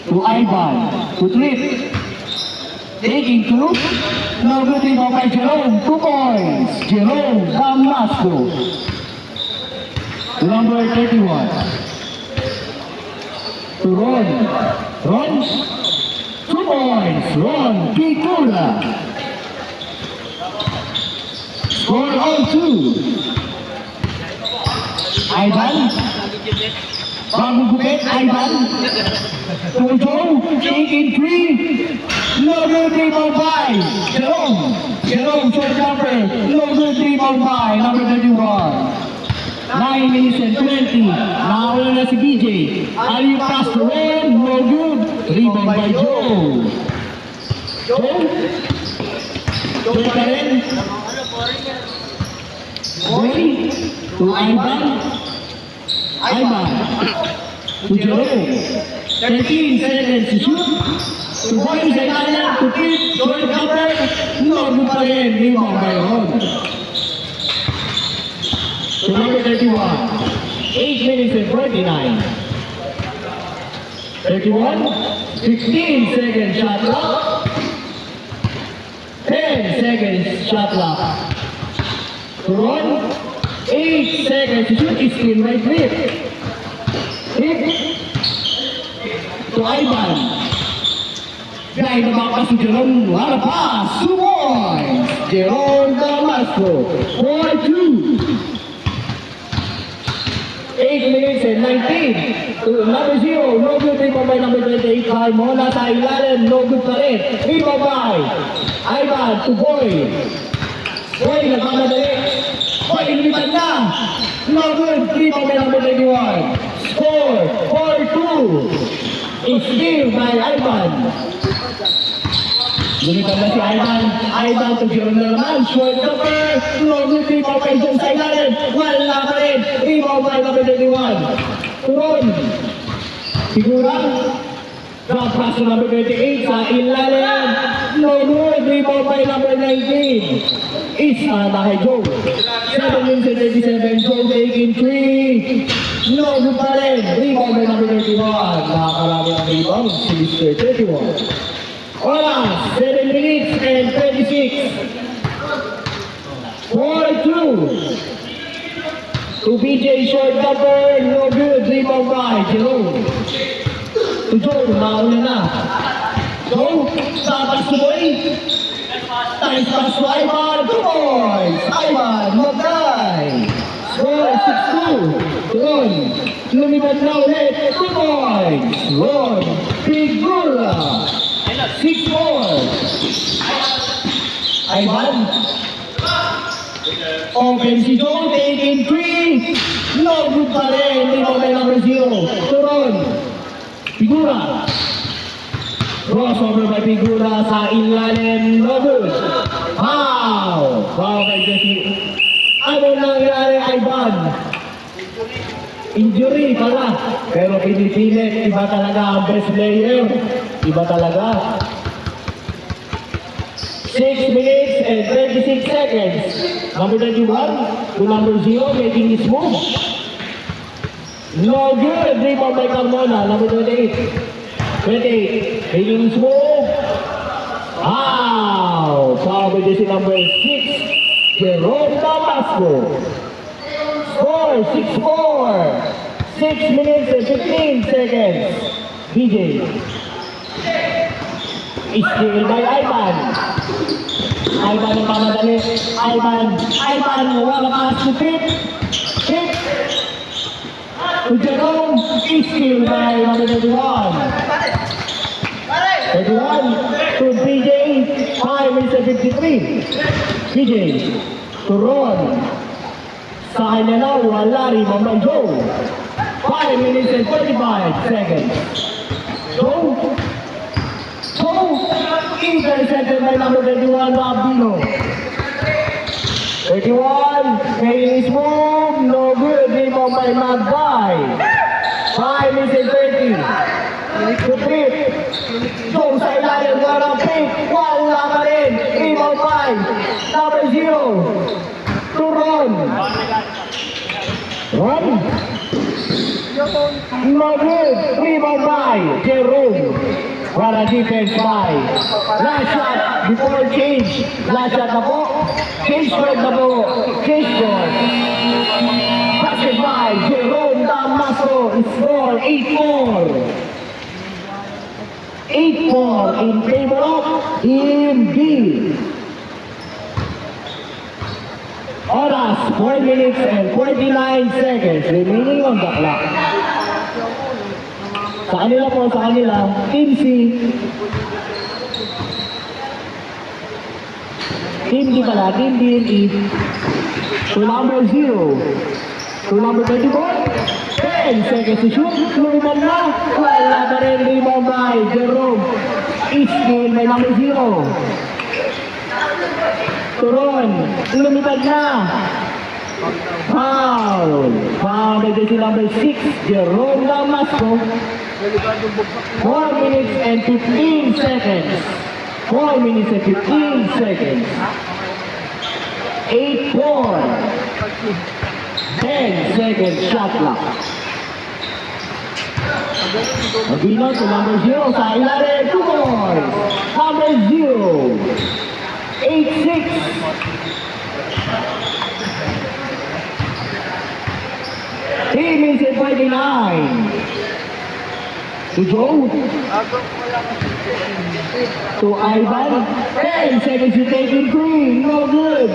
to Ivan, to Trip. Taking two. No good rebound by Jerome. 2 points. Jerome Damasco. Number 31. To Ron. Ron. 2 points. Ron Kikula. Score on 2. Ivan. Bagong gupit. Ivan. Tojo. Taking 3. No good rebound by Jerome. Jerome short jumper. No good rebound by number 31. 9 minutes and 20. Nawala na si BJ. Ali pass to Ren. No good. Rebound by Joe. Joe. Joe pa rin. Boy. To Ivan. Ivan. To Jerome. 13 seconds to shoot. To Boy sa kanya. To Pete. Short jumper. No good pa rin. Rebound by Ron. To number 31, 8 minutes and 49. 31, 16 seconds shot clock. 10 seconds shot clock. To Ron, 8 seconds to shoot. Is still right flip. Flip. To Ivan. Behind the back pass to Jerome. What a pass. 2 points. Jerome Damasco. 4-2. 8 minutes and 19. To number 0, no good rebound by number 28, Carmona sa ilalim, no good pa rin. Rebound by Ivan to Boy. Boy, nagmamadali. Boy, lumipad na. No good, rebound by number 21. Score, 4-2. It's still by Ivan. Lumipad na si Ivan. Ivan to Jerome naman. Short number. No good rebound by John sa ilalim. Wala pa rin. Rebound by number 31. Turon. Sigura. Drop pass to number 28 sa ilalim. No good. Rebound by number 19. Isa na kay Joe. 7 minutes and 37. Joe taking 3. No good pa rin. Rebound by number 31. Nakakarami ang rebound. Sister 31. Oras, 7 minutes and 26. 4-2. To BJ short number, no good. Rebound by Jerome. To Joe, mauna na. Joe, tapas to Boy. Times pass to Ivan. 2 points. Ivan, Magday. Score 6-2. Ron, lumipad na ulit. 2 points. Ron, Figura. 6-4. Ivan. Open si Joe, taking 3. No good pa rin. Rebound by number 0. Turon. Figura. Crossover by Figura sa ilalim. No good. Wow! Wow kay Jesse. Ano nangyari, Ivan? Injury pala. Pero pinipilit. Iba talaga ang best player. Iba talaga. 6 minutes and 36 seconds. Number 21 to number 0 making his move. No good. Rebound by Carmona. Number 28. 28. Making his move. Wow! Foul by Jesse number 6. Jerome Damasco. Score 6-4. 6 minutes and 15 seconds. BJ. Steal by Ivan. Ivan ang pamadali. Ivan, wala pass to Pip. Pip. To Jerome. Steal by number 31. 31 to BJ. 5 minutes and 53. BJ. To Ron. Sa kanya na, wala rin Mambay Joe. 5 minutes and 45 seconds. Joe. Intercepted by number 31, Rabino. 31, making his move. No good. Rebound by Magday. 5 minutes and 30. To Pip. Joe sa ilalim. Wala Pip. Wala pa rin. Rebound by number 0. To Ron. Ron. No good. Rebound by Jerome. What a defense by. Last shot before change. Last shot na po. Change squad na po. Change squad. Basket by Jerome Damasco. Score 8-4. 8-4 in favor of Team B. Oras, 4 minutes and 49 seconds remaining on the clock. Sa kanila, Team C. Team D pala, Team D and E. To number 0. To number 24. 10 seconds to shoot. Lumipad na. Wala pa rin rebound by Jerome. Iskil by number 0. Turon. Lumipad na. Foul. Foul by jersey number 6. Jerome Damasco. 4 minutes and 15 seconds. 4 minutes and 15 seconds. 8-4. 10 seconds shot clock. Mabino to number 0 sa ilalim. 2 points. Number 0. 8-6. Three minutes and 49. To Joe. To Ivan. 10 seconds to take in three. No good.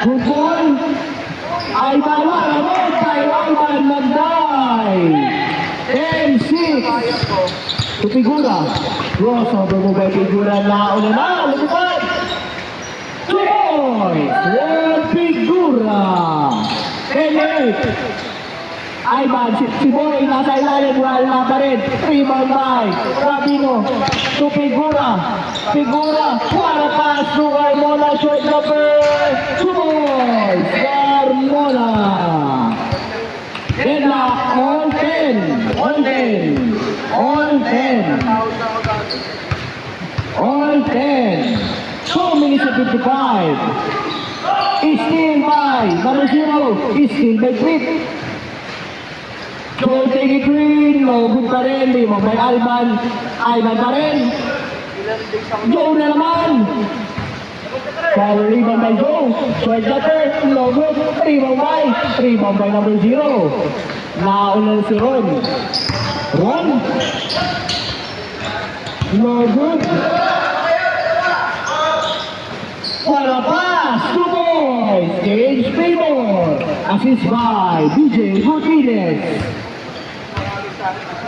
Good ball. Ivan, maramot kay Ivan nag-die. 10-6. To Figura. Crossover mo ba Figura na una na. Lumipad. 2 points. Figura. 10-8. Ivan, si Boy, nasa ilalim, wala pa rin. Rebound by Rabino to Figura. Figura, para pass to Carmona, short number 2 points. Carmona. Deadlock, all 10. All 10. All 10. All 10. 2 minutes and 55. Steal by number 0. Steal by Quick. Joe take it green, no good pa rin, di mo may Ivan pa rin. Joe na naman. Power rebound by Joe. Short cutter, no good. Rebound by number 0. Naulan si Ron. Ron. No good. Para pass, 2 points. Gage Paymore. Assist by DJ Martinez.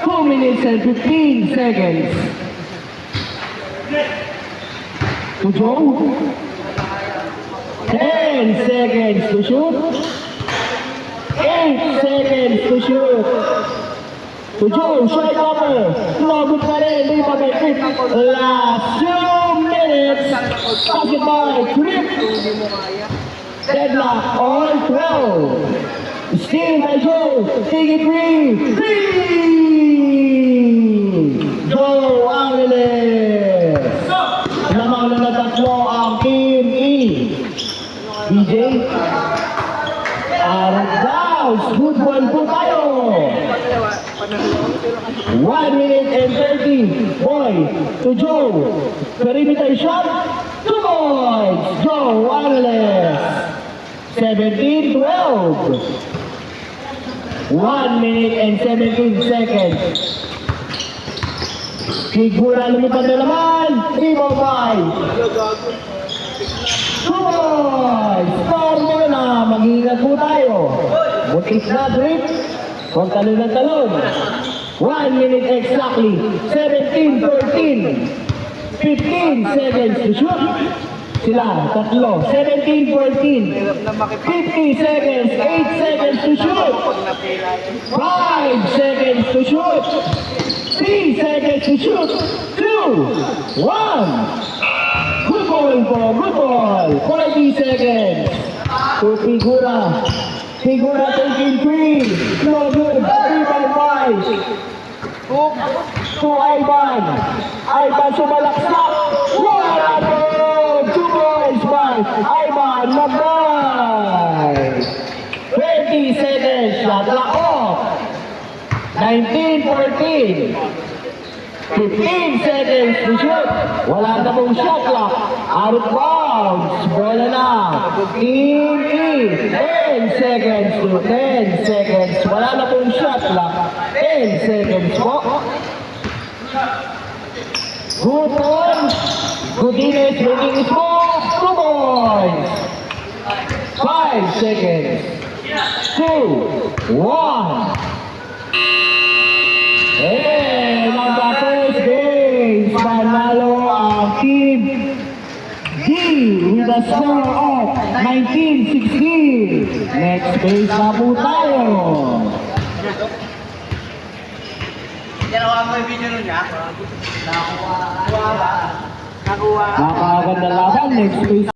2 minutes and 15 seconds. To Joe. 10 seconds to shoot. 8 seconds to shoot. To Joe, short cover. Logo pa rin. Di pa may trip. Last 2 minutes. Basket by Trip. Deadlock all 12. Steal by Joe. Take it free. Joe Angeles. Lamang na natatlo ang Team E. DJ. Aragdaws. Good one po tayo. 1 minute and 30. Boy to Joe. Perimeter shot. 2 points. Joe Angeles. 17-12. 1 minute and 17 seconds. Figura lumipad na naman. Rebound by 2 points. Score mo na. Mag-iingat po tayo. Butis na drip. Huwag talon ng talon. 1 minute exactly. 17-14. 15 seconds to shoot. Sila, tatlo. 17-14. 50 seconds. 8 seconds to shoot. 5 seconds to shoot. 3 seconds to shoot. 2, 1. Good ball po. Good ball. 40 seconds. To Figura. Figura taking 3. No good. 3-5. To Ivan. Ivan sumalaksak. Wala po. 2 points by Ivan Magbay. 20 seconds. Shot clock off. 9 19-14. 15 seconds to shoot. Wala na pong shot clock. Out of bounds. Bola na. Team E. 10 seconds to 10 seconds. Wala na pong shot clock. 10 seconds po. Good points. Godinez bringing his ball. 2 points. 5 seconds. 2, 1. And on the first base, panalo ang Team D with a score of 19-16. Next base na po tayo. Ginawa mo yung video nun niya? Nakuha. Nakakaganda laban, next base.